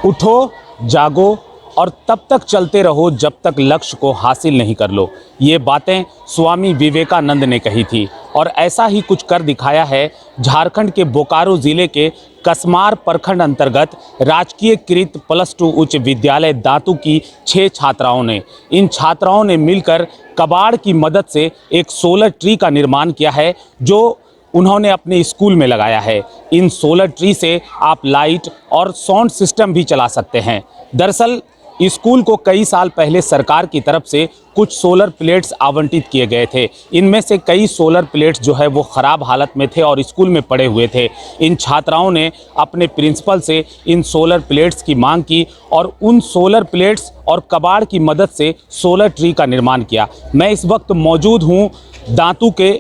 उठो, जागो और तब तक चलते रहो जब तक लक्ष्य को हासिल नहीं कर लो। ये बातें स्वामी विवेकानंद ने कही थी और ऐसा ही कुछ कर दिखाया है झारखंड के बोकारो ज़िले के कसमार प्रखंड अंतर्गत राजकीय कृत +2 उच्च विद्यालय दांतू की 6 छात्राओं ने। इन छात्राओं ने मिलकर कबाड़ की मदद से एक सोलर ट्री का निर्माण किया है जो उन्होंने अपने स्कूल में लगाया है। इन सोलर ट्री से आप लाइट और साउंड सिस्टम भी चला सकते हैं। दरअसल स्कूल को कई साल पहले सरकार की तरफ से कुछ सोलर प्लेट्स आवंटित किए गए थे। इनमें से कई सोलर प्लेट्स जो है वो ख़राब हालत में थे और स्कूल में पड़े हुए थे। इन छात्राओं ने अपने प्रिंसिपल से इन सोलर प्लेट्स की मांग की और उन सोलर प्लेट्स और कबाड़ की मदद से सोलर ट्री का निर्माण किया। मैं इस वक्त मौजूद हूँ दांतू के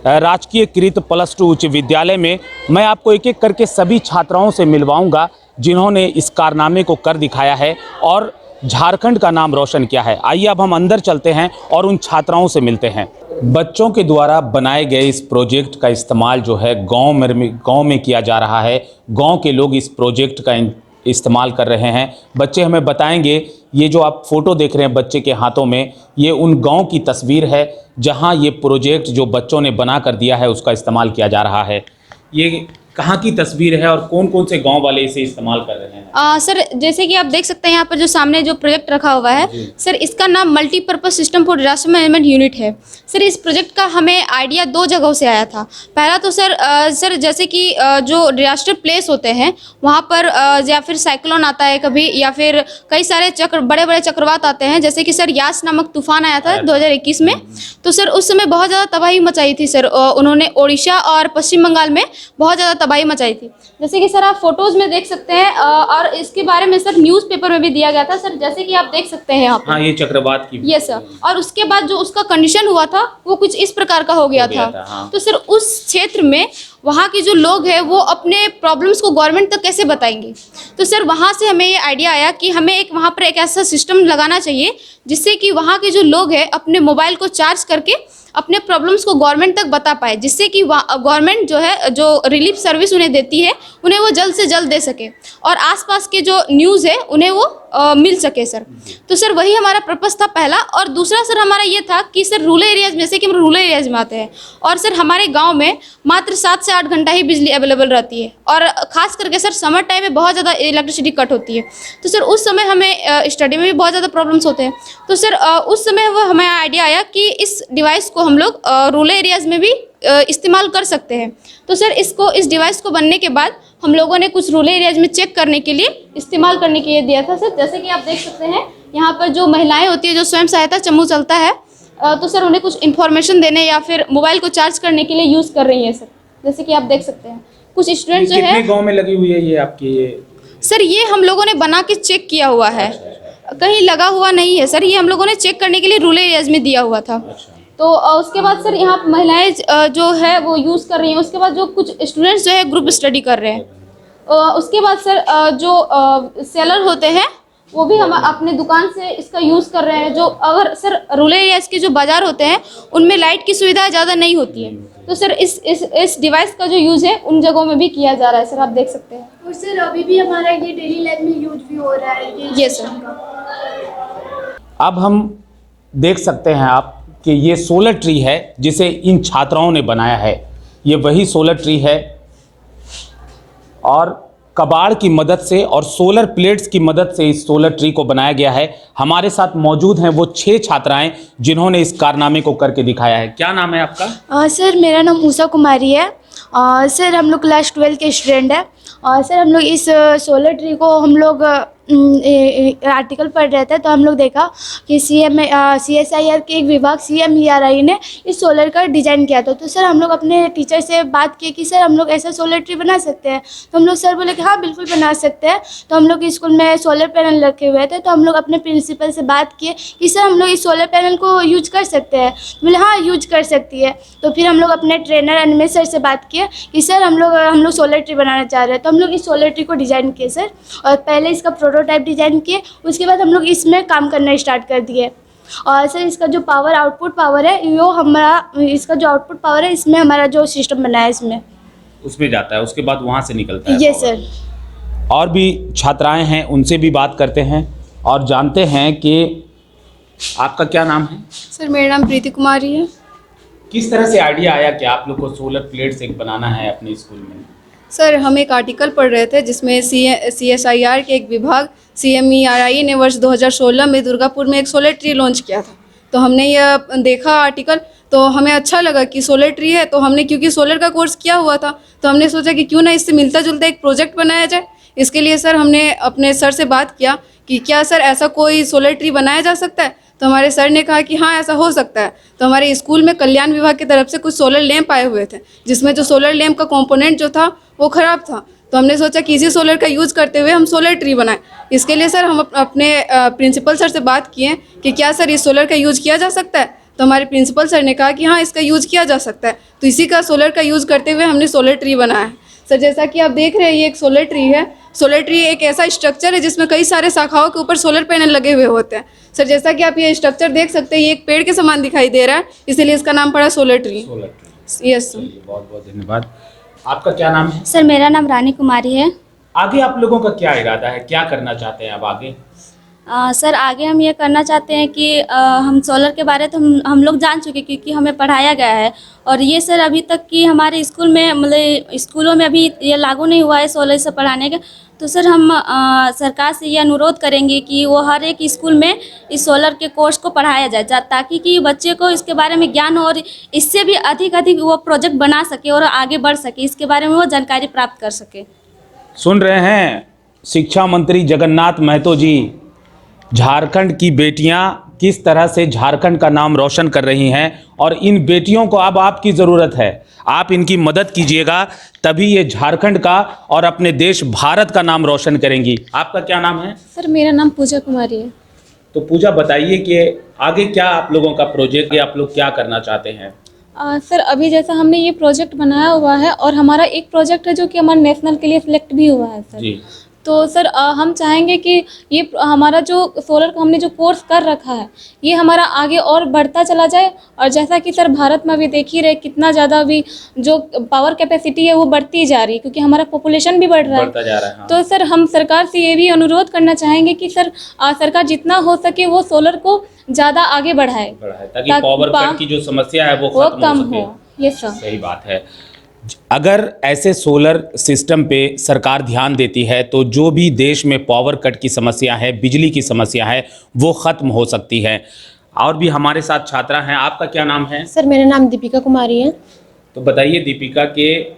राजकीय कृत +2 उच्च विद्यालय में। मैं आपको एक एक करके सभी छात्राओं से मिलवाऊंगा जिन्होंने इस कारनामे को कर दिखाया है और झारखंड का नाम रोशन किया है। आइए अब हम अंदर चलते हैं और उन छात्राओं से मिलते हैं। बच्चों के द्वारा बनाए गए इस प्रोजेक्ट का इस्तेमाल जो है गांव में किया जा रहा है। गांव के लोग इस प्रोजेक्ट का इस्तेमाल कर रहे हैं। बच्चे हमें बताएंगे, ये जो आप फोटो देख रहे हैं बच्चे के हाथों में, ये उन गांव की तस्वीर है जहां ये प्रोजेक्ट जो बच्चों ने बना कर दिया है उसका इस्तेमाल किया जा रहा है। ये कहाँ की तस्वीर है और कौन कौन से गांव वाले इसे इस्तेमाल कर रहे हैं? सर जैसे कि आप देख सकते हैं यहाँ पर जो सामने जो प्रोजेक्ट रखा हुआ है सर, इसका नाम multipurpose system for disaster management unit है। सर इस प्रोजेक्ट का हमें आइडिया 2 जगहों से आया था। पहला तो सर जैसे कि जो डिजास्टर प्लेस होते हैं वहाँ पर या फिर साइक्लोन आता है कभी, या फिर कई सारे बड़े बड़े चक्रवात आते हैं। जैसे कि सर यास नामक तूफान आया था 2021 में, तो सर उस समय बहुत ज़्यादा तबाही मचाई थी सर। उन्होंने ओडिशा और पश्चिम बंगाल में बहुत ज़्यादा तबाही मचाई थी। जैसे कि सर आप फोटोज में देख सकते हैं और इसके बारे में सर न्यूज़पेपर में भी दिया गया था सर, जैसे कि आप देख सकते हैं यहाँ पर। हाँ, ये चक्रवात की। Yes sir. और उसके बाद जो उसका कंडीशन हुआ था वो कुछ इस प्रकार का हो गया था। हाँ। तो सर उस क्षेत्र में वहाँ के जो लोग हैं वो अपने प्रॉब्लम्स को गवर्नमेंट तक कैसे बताएंगे। तो सर वहाँ से हमें ये आइडिया आया कि हमें वहाँ पर एक ऐसा सिस्टम लगाना चाहिए जिससे कि वहाँ के जो लोग हैं अपने मोबाइल को चार्ज करके अपने प्रॉब्लम्स को गवर्नमेंट तक बता पाए, जिससे कि गवर्नमेंट जो है जो रिलीफ सर्विस उन्हें देती है उन्हें वो जल्द से जल्द दे सके और आसपास के जो न्यूज़ है उन्हें वो मिल सके सर। तो सर वही हमारा पर्पस था पहला। और दूसरा सर हमारा ये था कि सर रूरल एरियाज में, जैसे कि हम रूरल एरियाज में आते हैं और सर हमारे गांव में मात्र 7 से 8 घंटा ही बिजली अवेलेबल रहती है और ख़ास करके सर समर टाइम में बहुत ज़्यादा इलेक्ट्रिसिटी कट होती है। तो सर उस समय हमें स्टडी में भी बहुत ज़्यादा प्रॉब्लम्स होते हैं। तो सर उस समय वो हमें आइडिया आया कि इस डिवाइस को हम लोग रूरल एरियाज़ में भी इस्तेमाल कर सकते हैं। तो सर इस डिवाइस को बनने के बाद हम लोगों ने कुछ रूरल एरियाज में चेक करने के लिए इस्तेमाल करने के लिए दिया था सर। जैसे कि आप देख सकते हैं यहाँ पर जो महिलाएं होती है जो स्वयं सहायता समूह चलता है, तो सर उन्हें कुछ इन्फॉर्मेशन देने या फिर मोबाइल को चार्ज करने के लिए यूज़ कर रही है सर। जैसे कि आप देख सकते हैं कुछ स्टूडेंट्स जो है। कितने गाँव में लगी हुई है ये आपकी? सर ये हम लोगों ने बना के चेक किया हुआ है, कहीं लगा हुआ नहीं है सर। ये हम लोगों ने चेक करने के लिए रूरल एरियाज में दिया हुआ था। तो उसके बाद सर यहाँ महिलाएं जो है वो यूज़ कर रही हैं। उसके बाद जो कुछ स्टूडेंट्स जो है ग्रुप स्टडी कर रहे हैं। उसके बाद सर जो सेलर होते हैं वो भी हम अपने दुकान से इसका यूज़ कर रहे हैं। जो अगर सर रूरल एरियाज के जो बाज़ार होते हैं उनमें लाइट की सुविधा ज़्यादा नहीं होती है, तो सर इस डिवाइस का जो यूज़ है उन जगहों में भी किया जा रहा है सर, आप देख सकते हैं। और सर अभी भी हमारा ये डेली लाइफ में यूज भी हो रहा है ये सर। अब हम देख सकते हैं आप कि ये सोलर ट्री है जिसे इन छात्राओं ने बनाया है। ये वही सोलर ट्री है और कबाड़ की मदद से और सोलर प्लेट्स की मदद से इस सोलर ट्री को बनाया गया है। हमारे साथ मौजूद हैं वो 6 छात्राएं जिन्होंने इस कारनामे को करके दिखाया है। क्या नाम है आपका? सर मेरा नाम उषा कुमारी है। सर हम लोग क्लास 12 के स्टूडेंट हैं। और सर हम लोग इस सोलर ट्री को हम लोग आर्टिकल पढ़ रहे थे तो हम लोग देखा कि CSIR के एक विभाग CMERI ने इस सोलर का डिज़ाइन किया था। तो सर हम लोग अपने टीचर से बात किए कि सर हम लोग ऐसा सोलर ट्री बना सकते हैं। तो हम लोग सर बोले कि हाँ बिल्कुल बना सकते हैं। तो हम लोग स्कूल में सोलर पैनल रखे हुए थे तो हम लोग अपने प्रिंसिपल से बात किए कि सर हम लोग इस सोलर पैनल को यूज कर सकते हैं। बोले हाँ यूज कर सकती है। तो फिर हम लोग अपने ट्रेनर अनिमेश सर से बात किए कि सर हम लोग सोलर ट्री बनाना चाह रहे हैं। तो हम लोग इस सोलर ट्री को डिज़ाइन किए सर, और पहले इसका प्रोटोटाइप डिज़ाइन किए, उसके बाद हम लोग इसमें काम करना स्टार्ट कर दिए। और सर इसका जो आउटपुट पावर है वो हमारा, इसका जो आउटपुट पावर है इसमें हमारा जो सिस्टम बना है इसमें उसमें जाता है, उसके बाद वहाँ से निकलता है। ये सर। और भी छात्राएं हैं, उनसे भी बात करते हैं और जानते हैं कि आपका क्या नाम है? सर मेरा नाम प्रीति कुमारी है। किस तरह से आइडिया आया कि आप लोग को सोलर प्लेट्स एक बनाना है अपने स्कूल में? सर हम एक आर्टिकल पढ़ रहे थे जिसमें CSIR के एक विभाग CMERI ने वर्ष 2016 में दुर्गापुर में एक सोलर ट्री लॉन्च किया था। तो हमने यह देखा आर्टिकल, तो हमें अच्छा लगा कि सोलर ट्री है। तो हमने, क्योंकि सोलर का कोर्स किया हुआ था, तो हमने सोचा कि क्यों ना इससे मिलता जुलता एक प्रोजेक्ट बनाया जाए। इसके लिए सर हमने अपने सर से बात किया कि क्या सर ऐसा कोई सोलर ट्री बनाया जा सकता है। तो हमारे सर ने कहा कि हाँ ऐसा हो सकता है। तो हमारे स्कूल में कल्याण विभाग की तरफ से कुछ सोलर लैंप आए हुए थे, जिसमें जो सोलर लैंप का कंपोनेंट जो था वो ख़राब था। तो हमने सोचा कि इसी सोलर का यूज़ करते हुए हम सोलर ट्री बनाएं। इसके लिए सर हम अपने प्रिंसिपल सर से बात किए कि क्या सर इस सोलर का यूज़ किया जा सकता है। तो हमारे प्रिंसिपल सर ने कहा कि हाँ इसका यूज़ किया जा सकता है। तो इसी का सोलर का यूज़ करते हुए हमने सोलर ट्री बनाया है। सर जैसा कि आप देख रहे हैं, ये एक सोलर ट्री है। सोलर ट्री एक ऐसा स्ट्रक्चर है जिसमें कई सारे शाखाओं के ऊपर सोलर पैनल लगे हुए होते हैं। सर जैसा कि आप ये स्ट्रक्चर देख सकते हैं, ये एक पेड़ के समान दिखाई दे रहा है, इसीलिए इसका नाम पड़ा solar tree. Solar tree. Yes sir. बहुत बहुत धन्यवाद। आपका क्या नाम है? सर मेरा नाम रानी कुमारी है। आगे आप लोगों का क्या इरादा है, क्या करना चाहते हैं अब आगे? सर आगे हम ये करना चाहते हैं कि हम सोलर के बारे तो हम लोग जान चुके, क्योंकि हमें पढ़ाया गया है। और ये सर अभी तक कि हमारे स्कूल में, मतलब स्कूलों में अभी ये लागू नहीं हुआ है सोलर से पढ़ाने का। तो सर हम सरकार से ये अनुरोध करेंगे कि वो हर एक स्कूल में इस सोलर के कोर्स को पढ़ाया जाए, ताकि कि बच्चे को इसके बारे में ज्ञान हो और इससे भी अधिक वो प्रोजेक्ट बना सके और आगे बढ़ सके, इसके बारे में वो जानकारी प्राप्त कर सके। सुन रहे हैं शिक्षा मंत्री जगन्नाथ महतो जी, झारखंड की बेटियां किस तरह से झारखंड का नाम रोशन कर रही हैं और इन बेटियों को अब आपकी ज़रूरत है। आप इनकी मदद कीजिएगा, तभी ये झारखंड का और अपने देश भारत का नाम रोशन करेंगी। आपका क्या नाम है? सर मेरा नाम पूजा कुमारी है। तो पूजा बताइए कि आगे क्या आप लोगों का प्रोजेक्ट है, आप लोग क्या करना चाहते हैं? सर अभी जैसा हमने ये प्रोजेक्ट बनाया हुआ है और हमारा एक प्रोजेक्ट है जो कि हमारा नेशनल के लिए सिलेक्ट भी हुआ है सर। जी। तो सर हम चाहेंगे कि ये हमारा जो सोलर का हमने जो कोर्स कर रखा है, ये हमारा आगे और बढ़ता चला जाए। और जैसा कि सर भारत में अभी देख ही रहे कितना ज़्यादा अभी जो पावर कैपेसिटी है वो बढ़ती जा रही है, क्योंकि हमारा पॉपुलेशन भी बढ़ रहा बढ़ता जा रहा है। हाँ। तो सर हम सरकार से ये भी अनुरोध करना चाहेंगे कि सर सरकार जितना हो सके वो सोलर को ज़्यादा आगे बढ़ाए, ताकि पावर कट की जो समस्या है वो कम हो। ये सर सही बात है। अगर ऐसे सोलर सिस्टम पे सरकार ध्यान देती है तो जो भी देश में पावर कट की समस्या है, बिजली की समस्या है, वो ख़त्म हो सकती है। और भी हमारे साथ छात्रा हैं। आपका क्या नाम है? सर मेरा नाम दीपिका कुमारी है। तो बताइए दीपिका कि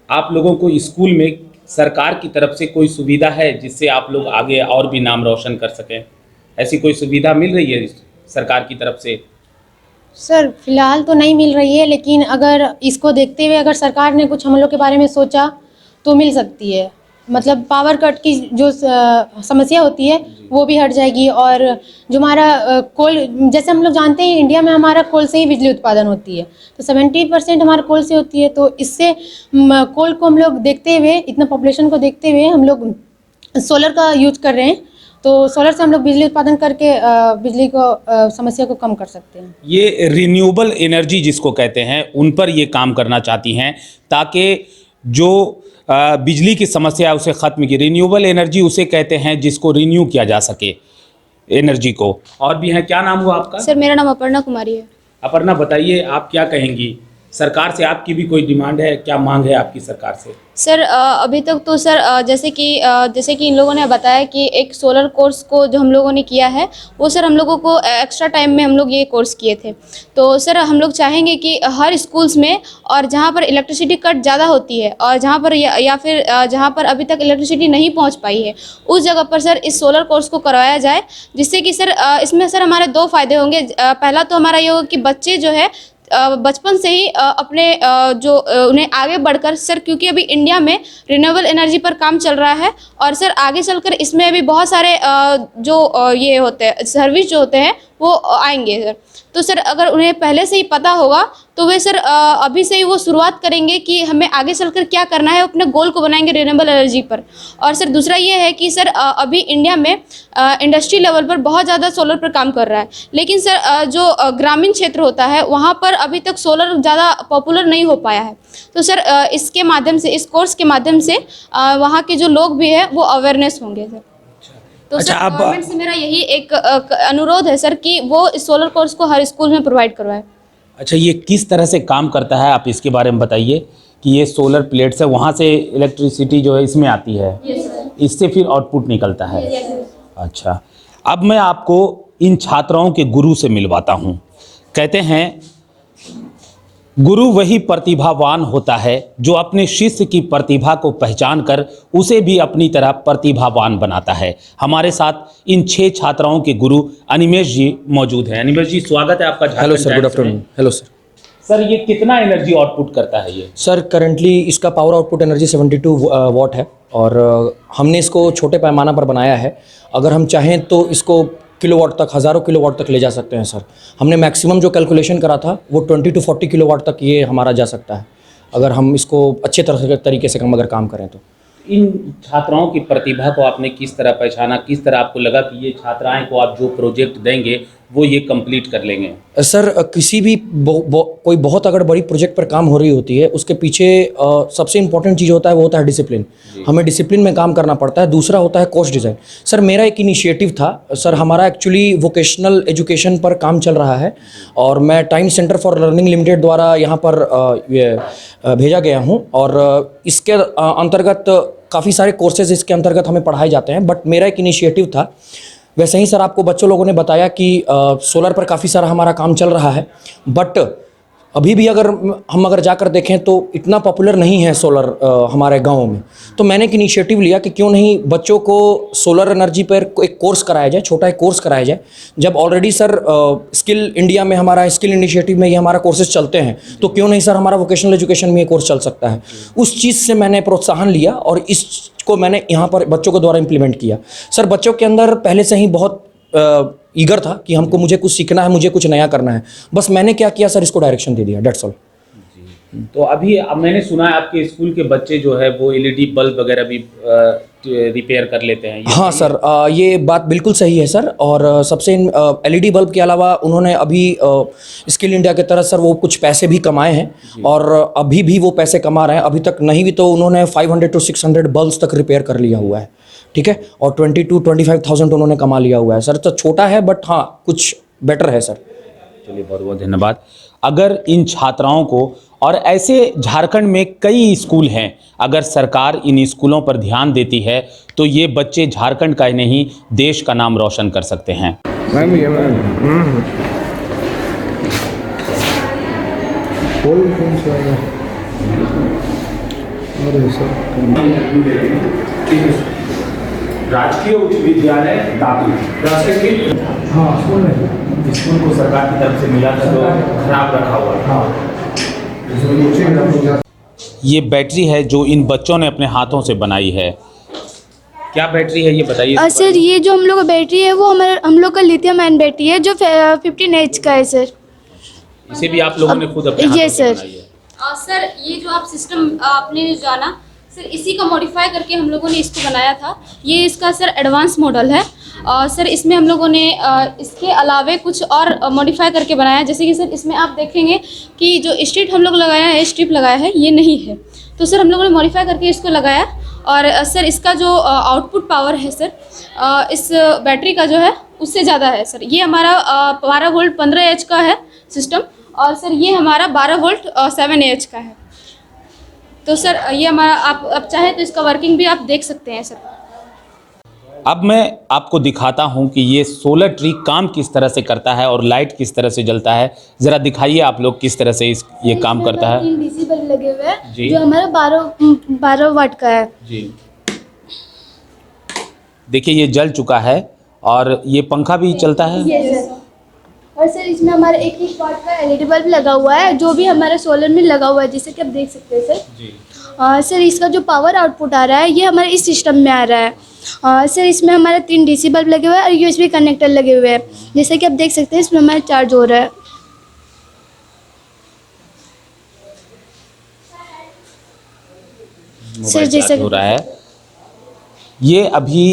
आप लोगों को स्कूल में सरकार की तरफ से कोई सुविधा है जिससे आप लोग आगे और भी नाम रोशन कर सकें? ऐसी कोई सुविधा मिल रही है सरकार की तरफ से? सर फिलहाल तो नहीं मिल रही है, लेकिन अगर इसको देखते हुए अगर सरकार ने कुछ हम लोग के बारे में सोचा तो मिल सकती है। मतलब पावर कट की जो समस्या होती है वो भी हट जाएगी। और जो हमारा कोल, जैसे हम लोग जानते हैं इंडिया में हमारा कोल से ही बिजली उत्पादन होती है, तो 70% हमारा कोल से होती है। तो इससे कोल को हम लोग देखते हुए, इतना पॉपुलेशन को देखते हुए हम लोग सोलर का यूज कर रहे हैं। तो सोलर से हम लोग बिजली उत्पादन करके बिजली को समस्या को कम कर सकते हैं। ये रिन्यूएबल एनर्जी जिसको कहते हैं, उन पर ये काम करना चाहती हैं ताकि जो बिजली की समस्या है उसे ख़त्म की। रिन्यूएबल एनर्जी उसे कहते हैं जिसको रिन्यू किया जा सके एनर्जी को। और भी हैं, क्या नाम हुआ आपका? सर मेरा नाम अपर्णा कुमारी है। अपर्णा बताइए, आप क्या कहेंगी? सरकार से आपकी भी कोई डिमांड है, क्या मांग है आपकी सरकार से? सर अभी तक तो सर जैसे कि इन लोगों ने बताया कि एक सोलर कोर्स को जो हम लोगों ने किया है वो सर हम लोगों को एक्स्ट्रा टाइम में हम लोग ये कोर्स किए थे। तो सर हम लोग चाहेंगे कि हर स्कूल्स में और जहाँ पर इलेक्ट्रिसिटी कट ज़्यादा होती है और जहाँ पर या फिर जहाँ पर अभी तक इलेक्ट्रिसिटी नहीं पहुँच पाई है, उस जगह पर सर इस सोलर कोर्स को करवाया जाए, जिससे कि सर इसमें सर हमारे दो फ़ायदे होंगे। पहला तो हमारा ये होगा कि बच्चे जो है बचपन से ही अपने जो उन्हें आगे बढ़कर सर, क्योंकि अभी इंडिया में रिन्यूएबल एनर्जी पर काम चल रहा है और सर आगे चलकर इसमें भी बहुत सारे जो ये होते हैं सर्विस जो होते हैं वो आएंगे सर। तो सर अगर उन्हें पहले से ही पता होगा तो वे सर अभी से ही वो शुरुआत करेंगे कि हमें आगे चलकर क्या करना है, अपने गोल को बनाएंगे रिन्यूएबल एनर्जी पर। और सर दूसरा ये है कि सर अभी इंडिया में इंडस्ट्री लेवल पर बहुत ज़्यादा सोलर पर काम कर रहा है, लेकिन सर जो ग्रामीण क्षेत्र होता है वहाँ पर अभी तक सोलर ज़्यादा पॉपुलर नहीं हो पाया है। तो सर इसके माध्यम से, इस कोर्स के माध्यम से वहाँ के जो लोग भी हैं वो अवेयरनेस होंगे सर। तो अच्छा, सर गवर्नमेंट से मेरा यही एक अनुरोध है सर कि वो इस सोलर कोर्स को हर स्कूल में प्रोवाइड करवाए। अच्छा, ये किस तरह से काम करता है आप इसके बारे में बताइए कि ये सोलर प्लेट्स है, वहाँ से इलेक्ट्रिसिटी जो है इसमें आती है, इससे फिर आउटपुट निकलता है। अच्छा, अब मैं आपको इन छात्राओं के गुरु से मिलवाता हूँ। कहते हैं गुरु वही प्रतिभावान होता है जो अपने शिष्य की प्रतिभा को पहचान कर उसे भी अपनी तरह प्रतिभावान बनाता है। हमारे साथ इन 6 छात्राओं के गुरु अनिमेश जी मौजूद हैं। अनिमेश जी, स्वागत है आपका। Hello sir, good afternoon. Hello sir. Sir, ये कितना एनर्जी आउटपुट करता है ये? सर करंटली इसका पावर आउटपुट एनर्जी 72 वाट है और हमने इसको छोटे पैमाना पर बनाया है। अगर हम चाहें तो इसको किलोवाट तक, हज़ारों किलोवाट तक ले जा सकते हैं सर। हमने मैक्सिमम जो कैलकुलेशन करा था वो 20 to 40 किलोवाट तक ये हमारा जा सकता है, अगर हम इसको अच्छे तरीके से हम अगर काम करें तो। इन छात्राओं की प्रतिभा को आपने किस तरह पहचाना, किस तरह आपको लगा कि ये छात्राएं को आप जो प्रोजेक्ट देंगे वो ये कंप्लीट कर लेंगे? सर किसी भी कोई बहुत अगर बड़ी प्रोजेक्ट पर काम हो रही होती है, उसके पीछे सबसे इंपॉर्टेंट चीज़ होता है वो होता है डिसिप्लिन। हमें डिसिप्लिन में काम करना पड़ता है। दूसरा होता है कोर्स डिज़ाइन। सर मेरा एक इनिशिएटिव था सर, हमारा एक्चुअली वोकेशनल एजुकेशन पर काम चल रहा है और मैं time centre for learning limited द्वारा यहाँ पर भेजा गया हूँ और इसके अंतर्गत काफ़ी सारे कोर्सेज इसके अंतर्गत हमें पढ़ाए जाते हैं। बट मेरा एक इनिशिएटिव था, वैसे ही सर आपको बच्चों लोगों ने बताया कि सोलर पर काफ़ी सारा हमारा काम चल रहा है, बट अभी भी अगर हम जाकर देखें तो इतना पॉपुलर नहीं है सोलर हमारे गाँव में। तो मैंने एक इनिशिएटिव लिया कि क्यों नहीं बच्चों को सोलर एनर्जी पर एक कोर्स कराया जाए, छोटा एक कोर्स कराया जाए। जब ऑलरेडी सर स्किल इंडिया में, हमारा स्किल इनिशिएटिव में ये हमारा कोर्सेज चलते हैं, तो क्यों नहीं सर हमारा वोकेशनल एजुकेशन में ये कोर्स चल सकता है। उस चीज़ से मैंने प्रोत्साहन लिया और इसको मैंने यहाँ पर बच्चों के द्वारा इम्प्लीमेंट किया। सर बच्चों के अंदर पहले से ही बहुत ईगर था कि मुझे कुछ सीखना है, मुझे कुछ नया करना है। बस मैंने क्या किया सर, इसको डायरेक्शन दे दिया, डेट्स ऑल। तो अभी अब मैंने सुना है आपके स्कूल के बच्चे जो है वो एलईडी बल्ब वगैरह भी रिपेयर कर लेते हैं। हाँ सर, ये बात बिल्कुल सही है सर। और सबसे एलईडी बल्ब के अलावा उन्होंने अभी स्किल इंडिया के तरह सर वो कुछ पैसे भी कमाए हैं और अभी भी वो पैसे कमा रहे हैं। अभी तक नहीं भी तो उन्होंने 500 to 600 बल्ब्स तक रिपेयर कर लिया हुआ है, ठीक है, और 20 to 25,000 उन्होंने कमा लिया हुआ है सर। तो छोटा है बट हाँ कुछ बेटर है सर। चलिए, बहुत बहुत धन्यवाद। अगर इन छात्राओं को, और ऐसे झारखंड में कई स्कूल हैं, अगर सरकार इन स्कूलों पर ध्यान देती है तो ये बच्चे झारखंड का ही नहीं देश का नाम रोशन कर सकते हैं। राजकीय उच्च विद्यालय दाखिल, हाँ स्कूल को सरकार की तरफ से मिला था जो खराब रखा हुआ था। ये बैटरी है जो इन बच्चों ने अपने हाथों से बनाई है। क्या बैटरी है ये बताइए? सर ये जो हम लोग का बैटरी है वो हम लोग का लिथियम आयन बैटरी है जो 15 एच का है सर। इसे भी आप लोगों ने खुद अपने हाथों से बनाई है? सर ये जो आप सिस्टम आपने जाना सर, इसी का मॉडिफाई करके हम लोगों ने इसको बनाया था। ये इसका सर एडवांस मॉडल है और सर इसमें हम लोगों ने इसके अलावे कुछ और मॉडिफाई करके बनाया। जैसे कि सर इसमें आप देखेंगे कि जो स्ट्रिप हम लोग लगाया है, स्ट्रिप लगाया है, ये नहीं है। तो सर हम लोगों ने मॉडिफाई करके इसको लगाया और सर इसका जो आउटपुट पावर है सर इस बैटरी का जो है उससे ज़्यादा है सर। ये हमारा 12 वोल्ट 15 एच का है सिस्टम और सर ये हमारा 12 वोल्ट 7 एच का है। तो सर ये हमारा, आप अब चाहे तो इसका वर्किंग भी आप देख सकते हैं सर। अब मैं आपको दिखाता हूं कि ये सोलर ट्री काम किस तरह से करता है और लाइट किस तरह से जलता है। ज़रा दिखाइए आप लोग किस तरह से ये काम करता है। 3 डीसी बल्ब लगे हुए हैं जी, जो हमारा 12 वाट का है जी। देखिए ये जल चुका है और ये पंखा भी चलता है। सर। और सर इसमें हमारा 21 वाट का एलईडी बल्ब लगा हुआ है जो भी हमारे सोलर में लगा हुआ है, जैसे कि आप देख सकते हैं सर। जी। सर इसका जो पावर आउटपुट आ रहा है ये हमारे इस सिस्टम में आ रहा है। सर इसमें हमारे 3 डीसी बल्ब लगे हुए हैं और यूएसबी कनेक्टर लगे हुए हैं। जैसे कि आप देख सकते हैं इसमें हमारा चार्ज हो रहा है। सर मोबाइल जैसे चार्ज हो रहा है। ये अभी